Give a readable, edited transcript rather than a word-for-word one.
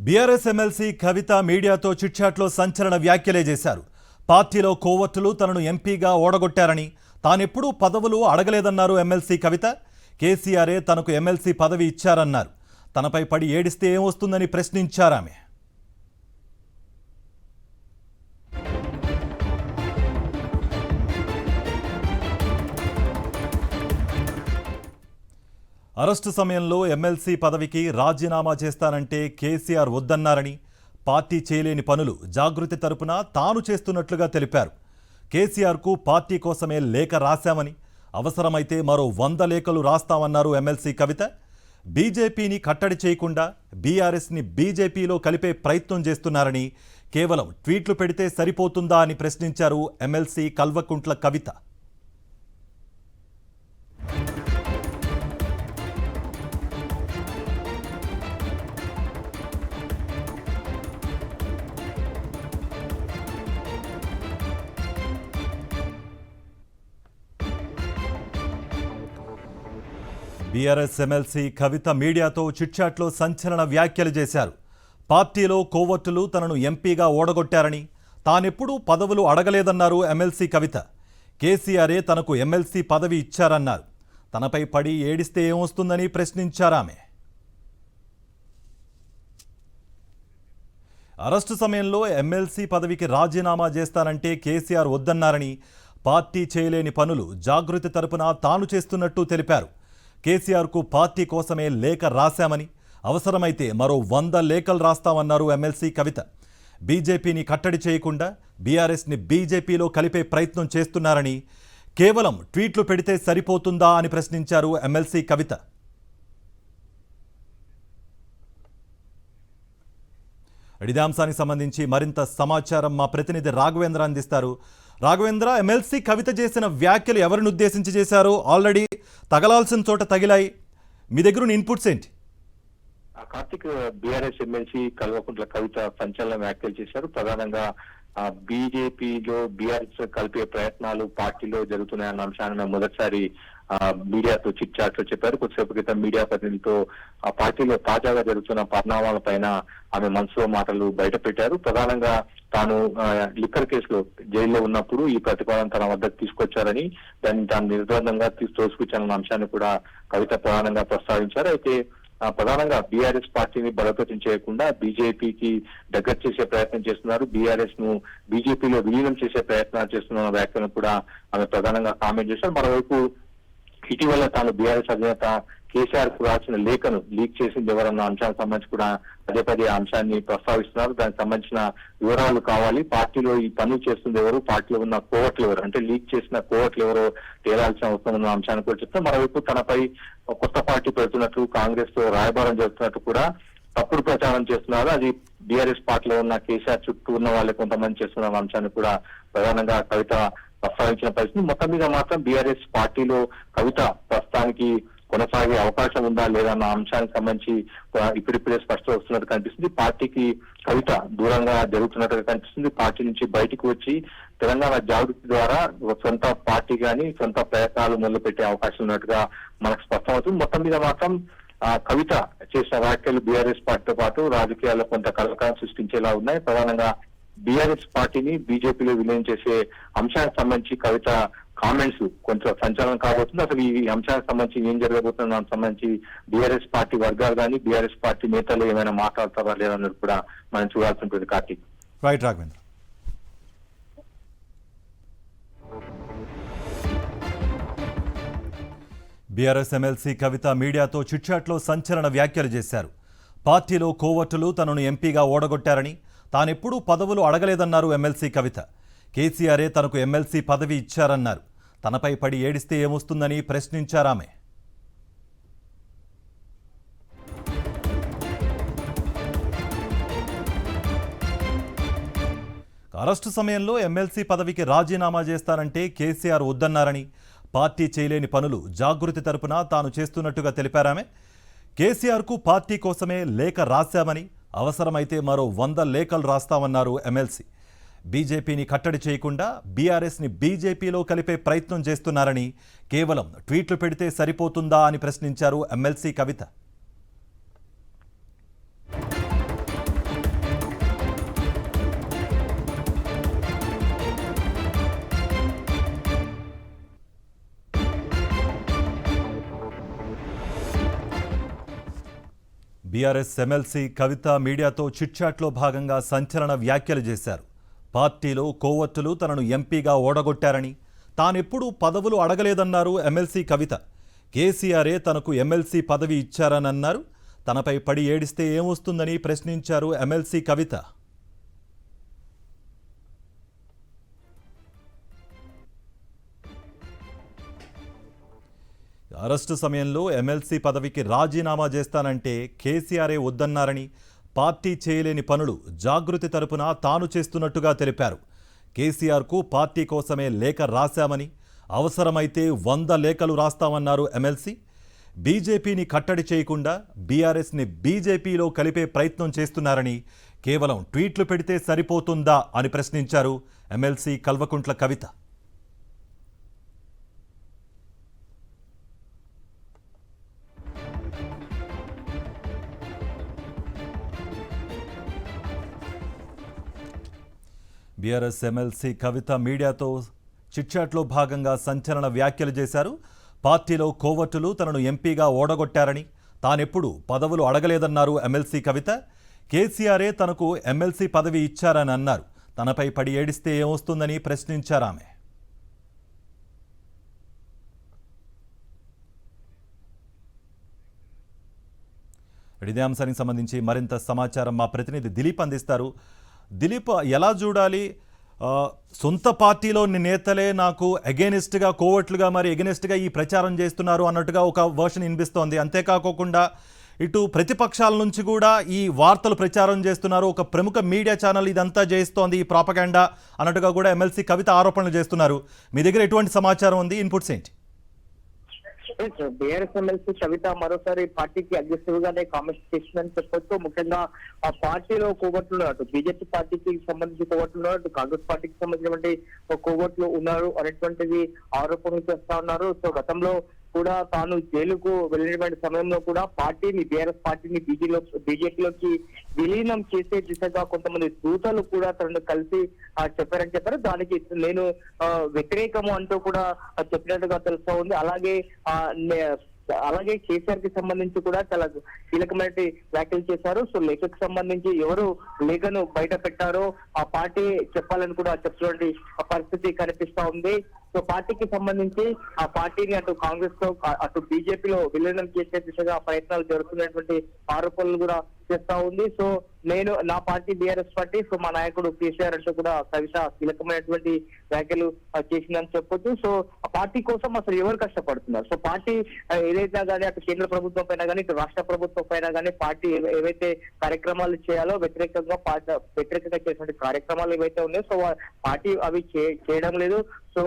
BRS MLC Kavitha మీడియాతో చిట్చాట్లో సంచలన వ్యాఖ్యలే చేశారు. పార్టీలో కోవర్టులు తనను ఎంపీగా ఓడగొట్టారని, తానెప్పుడూ పదవులు అడగలేదన్నారు ఎమ్మెల్సీ కవిత. కేసీఆరే తనకు ఎమ్మెల్సీ పదవి ఇచ్చారన్నారు. తనపై పడి ఏడిస్తే ఏమొస్తుందని ప్రశ్నించారామె. అరెస్టు సమయంలో ఎమ్మెల్సీ పదవికి రాజీనామా చేస్తానంటే కేసీఆర్ వద్దన్నారని, పార్టీ చేయలేని పనులు జాగృతి తరపున తాను చేస్తున్నట్లుగా తెలిపారు. కేసీఆర్కు పార్టీ కోసమే లేఖ రాశామని, అవసరమైతే మరో 100 లేఖలు రాస్తామన్నారు ఎమ్మెల్సీ కవిత. బీజేపీని కట్టడి చేయకుండా బీఆర్ఎస్ని బీజేపీలో కలిపే ప్రయత్నం చేస్తున్నారని, కేవలం ట్వీట్లు పెడితే సరిపోతుందా అని ప్రశ్నించారు MLC Kalvakuntla Kavitha. BRS MLC Kavitha మీడియాతో చిట్చాట్లో సంచలన వ్యాఖ్యలు చేశారు. పార్టీలో కోవర్టులు తనను ఎంపీగా ఓడగొట్టారని, తానెప్పుడూ పదవులు అడగలేదన్నారు ఎమ్మెల్సీ కవిత. కేసీఆరే తనకు ఎమ్మెల్సీ పదవి ఇచ్చారన్నారు. తనపై పడి ఏడిస్తే ఏమొస్తుందని ప్రశ్నించారామె. అరెస్టు సమయంలో ఎమ్మెల్సీ పదవికి రాజీనామా చేస్తానంటే కేసీఆర్ వద్దన్నారని, పార్టీ చేయలేని పనులు జాగృతి తరపున తాను చేస్తున్నట్టు తెలిపారు. కేసీఆర్కు పార్టీ కోసమే లేఖ రాశామని, అవసరమైతే మరో 100 లేఖలు రాస్తామన్నారు ఎమ్మెల్సీ కవిత. బీజేపీని కట్టడి చేయకుండా బీఆర్ఎస్ని బీజేపీలో కలిపే ప్రయత్నం చేస్తున్నారని, కేవలం ట్వీట్లు పెడితే సరిపోతుందా అని ప్రశ్నించారు ఎమ్మెల్సీ కవిత. ఇదే అంశానికి సంబంధించి మరింత సమాచారం మా ప్రతినిధి రాఘవేంద్ర అందిస్తారు. రాఘవేంద్ర, ఎమ్మెల్సీ కవిత చేసిన వ్యాఖ్యలు ఎవరిని ఉద్దేశించి చేశారు? ఆల్రెడీ తగలాల్సిన చోట తగిలాయి. మీ దగ్గర ఇన్పుట్స్ ఏంటి? కార్తిక్, బీఆర్ఎస్ ఎమ్మెల్సీ కల్వకుంట్ల కవిత సంచలన వ్యాఖ్యలు చేశారు. ప్రధానంగా బీజేపీలో బీఆర్ఎస్ కలిపే ప్రయత్నాలు పార్టీలో జరుగుతున్నాయన్న అంశాన్ని మొదటిసారి మీడియాతో చిట్చాట్లో చెప్పారు. కొద్దిసేపు క్రితం మీడియా ప్రతినిధితో ఆ పార్టీలో తాజాగా జరుగుతున్న పరిణామాలపైన ఆమె మనసులో మాటలు బయట పెట్టారు. ప్రధానంగా తాను లిక్కర్ కేసులో జైల్లో ఉన్నప్పుడు ఈ ప్రతిపాదన తన వద్దకు తీసుకొచ్చారని, దాన్ని తాను నిర్బంధంగా తోసుకొచ్చారన్న అంశాన్ని కూడా కవిత ప్రధానంగా ప్రస్తావించారు. అయితే ప్రధానంగా బీఆర్ఎస్ పార్టీని బలోపేతం చేయకుండా బీజేపీకి దగ్గర చేసే ప్రయత్నం చేస్తున్నారు, బీఆర్ఎస్ ను బీజేపీలో విలీనం చేసే ప్రయత్నాలు చేస్తున్న వ్యాఖ్యలను కూడా ఆమె ప్రధానంగా కామెంట్ చేశారు. మరోవైపు ఇటీవల తాను బీఆర్ఎస్ అధినేత కేసీఆర్ కు రాసిన లేఖను లీక్ చేసింది ఎవరన్న అంశానికి సంబంధించి కూడా పదే ఆ అంశాన్ని ప్రస్తావిస్తున్నారు. దానికి సంబంధించిన వివరాలు కావాలి, పార్టీలో ఈ పనులు చేస్తుంది ఎవరు, పార్టీలో ఉన్న కోవట్లు ఎవరు, అంటే లీక్ చేసిన కోవట్లు ఎవరో తేలాల్సిన అవసరం ఉన్న అంశాన్ని కూడా చెప్తారు. మరోవైపు తనపై కొత్త పార్టీ పెడుతున్నట్టు, కాంగ్రెస్ తో రాయబారం చేస్తున్నట్టు కూడా తప్పుడు ప్రచారం చేస్తున్నారు. అది బీఆర్ఎస్ పార్టీలో ఉన్న కేసీఆర్ చుట్టూ ఉన్న వాళ్ళే కొంతమంది చేస్తున్న అంశాన్ని కూడా ప్రధానంగా కవిత ప్రస్తావించిన పరిస్థితి. మొత్తం మీద మాత్రం బీఆర్ఎస్ పార్టీలో కవిత ప్రస్తుతానికి కొనసాగే అవకాశం ఉందా లేదా అన్న అంశానికి సంబంధించి ఇప్పుడిప్పుడే స్పష్టం వస్తున్నట్టు కనిపిస్తుంది. పార్టీకి కవిత దూరంగా జరుగుతున్నట్టుగా కనిపిస్తుంది. పార్టీ నుంచి బయటకు వచ్చి తెలంగాణ జాగృతి ద్వారా సొంత పార్టీ గాని సొంత ప్రయత్నాలు మొదలు పెట్టే అవకాశం ఉన్నట్టుగా మనకు స్పష్టం అవుతుంది. మొత్తం మీద మాత్రం కవిత చేసిన వ్యాఖ్యలు బీఆర్ఎస్ పార్టీతో పాటు రాజకీయాల్లో కొంత కలకలం సృష్టించేలా ఉన్నాయి. ప్రధానంగా బీఆర్ఎస్ పార్టీని బీజేపీలో విలీనం చేసే అంశానికి సంబంధించి కవిత కామెంట్స్ కొంచెం సంచలనం కాబోతుంది. అసలు ఈ అంశానికి సంబంధించి ఏం జరగబోతుందో దానికి సంబంధించి బీఆర్ఎస్ పార్టీ వర్గాలు కానీ బీఆర్ఎస్ పార్టీ నేతలు ఏమైనా మాట్లాడతారా లేదన్నది కూడా మనం చూడాల్సి ఉంటుంది. కార్తీక్. రైట్ రాఘవేంద్ర. బీఆర్ఎస్ ఎమ్మెల్సీ కవిత మీడియాతో చిట్చాట్లో సంచలన వ్యాఖ్యలు చేశారు. పార్టీలో కోవర్టులు తనను ఎంపీగా ఓడగొట్టారని, తానెప్పుడూ పదవులు అడగలేదన్నారు ఎమ్మెల్సీ కవిత. కేసీఆరే తనకు ఎమ్మెల్సీ పదవి ఇచ్చారన్నారు. తనపై పడి ఏడిస్తే ఏమొస్తుందని ప్రశ్నించారామె. అరెస్టు సమయంలో ఎమ్మెల్సీ పదవికి రాజీనామా చేస్తానంటే కేసీఆర్ వద్దన్నారని, పార్టీ చేయలేని పనులు జాగృతి తరపున తాను చేస్తున్నట్టుగా తెలిపారామె. కేసీఆర్కు పార్టీ కోసమే లేఖ రాశామని, అవసరమైతే మరో 100 లేఖలు రాస్తామన్నారు ఎమ్మెల్సీ. బీజేపీని కట్టడి చేయకుండా బీఆర్ఎస్ని బీజేపీలో కలిపే ప్రయత్నం చేస్తున్నారని, కేవలం ట్వీట్లు పెడితే సరిపోతుందా అని ప్రశ్నించారు ఎమ్మెల్సీ కవిత. బీఆర్ఎస్ ఎమ్మెల్సీ కవిత మీడియాతో చిట్చాట్లో భాగంగా సంచలన వ్యాఖ్యలు చేశారు. పార్టీలో కోవత్తులు తనను ఎంపీగా ఓడగొట్టారని, తానెప్పుడూ పదవులు అడగలేదన్నారు ఎమ్మెల్సీ కవిత. కేసీఆరే తనకు ఎమ్మెల్సీ పదవి ఇచ్చారనన్నారు. తనపై పడి ఏడిస్తే ఏమొస్తుందని ప్రశ్నించారు ఎమ్మెల్సీ కవిత. అరెస్టు సమయంలో ఎమ్మెల్సీ పదవికి రాజీనామా చేస్తానంటే కేసీఆరే వద్దన్నారని, పార్టీ చేయలేని పనులు జాగృతి తరపున తాను చేస్తున్నట్టుగా తెలిపారు. కేసీఆర్కు పార్టీ కోసమే లేఖ రాశామని, అవసరమైతే 100 లేఖలు రాస్తామన్నారు ఎమ్మెల్సీ. బీజేపీని కట్టడి చేయకుండా బీఆర్ఎస్ని బీజేపీలో కలిపే ప్రయత్నం చేస్తున్నారని, కేవలం ట్వీట్లు పెడితే సరిపోతుందా అని ప్రశ్నించారు MLC Kalvakuntla Kavitha. BRS MLC Kavitha మీడియాతో చిట్చాట్లో భాగంగా సంచలన వ్యాఖ్యలు చేశారు. పార్టీలో కోవట్టులు తనను ఎంపీగా ఓడగొట్టారని, తానెప్పుడు పదవులు అడగలేదన్నారు ఎమ్మెల్సీ కవిత. కేసీఆరే తనకు ఎమ్మెల్సీ పదవి ఇచ్చారని అన్నారు. తనపై పడి ఏడిస్తే ఏమొస్తుందని ప్రశ్నించారామె. ఇదే అంశానికి సంబంధించి మరింత సమాచారం మా ప్రతినిధి దిలీప్ అందిస్తారు. దిలీప్, ఎలా చూడాలి? సొంత పార్టీలోని నేతలే నాకు అగెనిస్ట్గా, కోవట్లుగా, మరి ఎగెనిస్ట్గా ఈ ప్రచారం చేస్తున్నారు అన్నట్టుగా ఒక వర్షన్ వినిపిస్తోంది. అంతేకాకుండా ఇటు ప్రతిపక్షాల నుంచి కూడా ఈ వార్తలు ప్రచారం చేస్తున్నారు. ఒక ప్రముఖ మీడియా ఛానల్ ఇదంతా చేస్తోంది, ఈ ప్రాపగాండా అన్నట్టుగా కూడా ఎమ్మెల్సీ కవిత ఆరోపణలు చేస్తున్నారు. మీ దగ్గర ఎటువంటి సమాచారం ఉంది? ఇన్పుట్స్ ఏంటి? బీఆర్ఎస్ ఎమ్మెల్సీ కవిత మరోసారి పార్టీకి అగ్రెసివ్ గానే కామెంట్స్ చేసిందని చెప్పొచ్చు. ముఖ్యంగా ఆ పార్టీలో కోవట్లు అటు బీజేపీ పార్టీకి సంబంధించి కోవట్లు, అటు కాంగ్రెస్ పార్టీకి సంబంధించినటువంటి కోవట్లు ఉన్నారు అనేటువంటిది ఆరోపణలు చేస్తా ఉన్నారు. సో గతంలో కూడా తాను జైలుకు వెళ్ళినటువంటి సమయంలో కూడా పార్టీని, బీఆర్ఎస్ పార్టీని బీజేపీలోకి విలీనం చేసే దిశగా కొంతమంది దూతలు కూడా తనను కలిసి చెప్పారని చెప్పారు. దానికి నేను వ్యతిరేకము అంటూ కూడా చెప్పినట్టుగా తెలుస్తా ఉంది. అలాగే కేసీఆర్ కి సంబంధించి కూడా చాలా కీలకమైన వ్యాఖ్యలు చేశారు. సో లేఖకు సంబంధించి ఎవరు లేఖను బయట పెట్టారో ఆ పార్టీ చెప్పాలని కూడా చెప్తున్నటువంటి పరిస్థితి కనిపిస్తా ఉంది. సో పార్టీకి సంబంధించి ఆ పార్టీని అటు కాంగ్రెస్ తో అటు బీజేపీలో విలీనం చేసే దిశగా ప్రయత్నాలు జరుగుతున్నటువంటి ఆరోపణలు కూడా చేస్తా ఉంది. సో నేను నా పార్టీ బీఆర్ఎస్ పార్టీ, సో మా నాయకుడు కేసీఆర్ అంటూ కూడా కవిత కీలకమైనటువంటి వ్యాఖ్యలు చేసిందని చెప్పొచ్చు. సో ఆ పార్టీ కోసం అసలు ఎవరు కష్టపడుతున్నారు? సో పార్టీ ఏదైతే కానీ అటు కేంద్ర ప్రభుత్వం పైన కానీ ఇటు రాష్ట్ర ప్రభుత్వం పైన కానీ పార్టీ ఏవైతే కార్యక్రమాలు చేయాలో వ్యతిరేకంగా చేసినటువంటి కార్యక్రమాలు ఏవైతే ఉన్నాయో సో పార్టీ అవి చేయడం లేదు. సో